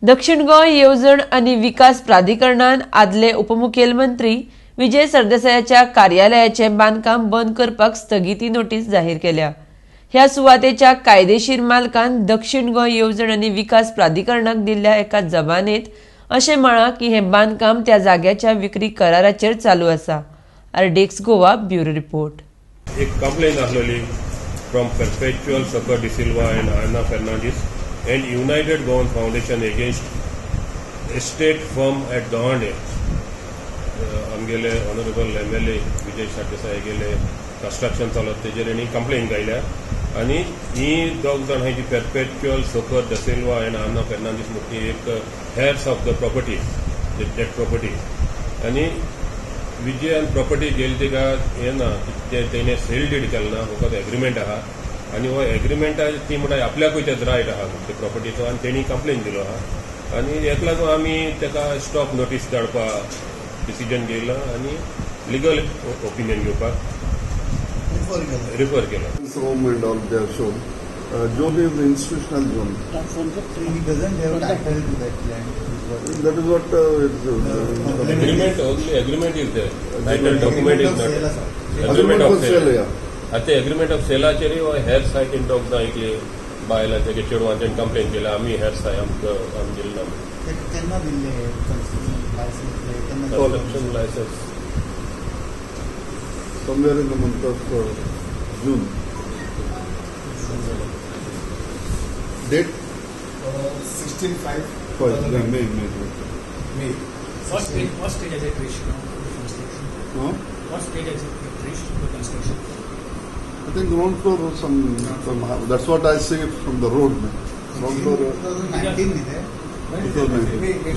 दक्षिण गोंय येवजण आनी विकास प्राधिकरणान आदले उपमुखेलमंत्री विजय सरदेसायाच्या कार्यालयाचें बांदकाम बंद करपाक स्थगिती नोटीस जाहीर केल्या। ह्या सुवातेच्या कायदेशीर मालकान दक्षिण गोंय येवजण आनी विकास प्राधिकरणाक दिल्ल्या एका जबानेत अशें म्हळां की हें बांदकाम त्या जाग्याच्या विक्री कराराचेर चालू आसा। RDX Goa bureau report. एक कंप्लेन आसलेली फ्रॉम परपेच्युअल सकर डिसिल्वा एंड आना Fernandes and United Gowan Foundation against estate firm at Dawande. आमगेले ऑनरेबल MLA विजय सरदेसाय गेले कंस्ट्रक्शन चलत तेजेर आनी कंप्लेन गायल्या आनी ही दोग जाण जी परपेच्युअल सकर डिसिल्वा एंड आना फर्नांडीस म्हणटी एक heirs of the properties debt properties आनी विजयान प्रॉपर्टी गेली तिका हें ना तेणें सेल डीड केला ना फकत एग्रीमेंट आहा आनी हो एग्रीमेंटा ती म्हणटा आपल्याकूय तेच रायट आहा ते प्रॉपर्टीचो आनी तेणी कंप्लेन दिलो आहा आनी हेका लागून आमी तेका स्टॉप नोटीस धाडपाक डिसिजन घेयला आनी लिगल ओपिनियन घेवपाक रिफर केला। Home and all they have shown. Zone is the institutional zone. He doesn't have a title to that land. That is what agreement only agreement is there. Title document is not. agreement of sale. आता agreement of सेलाचेर हेर सायट इन डॉग जायकले बायला तेगे चेडवांच्यान complain केला आमी हेर साय आमकां दिले ना केन्ना दिल्ले construction licence Somewhere in the month of June. Date? 16/5. May. What stage has it reached now for the construction? Huh? What stage has it reached for construction? I think ground floor some that's what I see from the road. Ground floor 2019 ಇದೆ. 2019.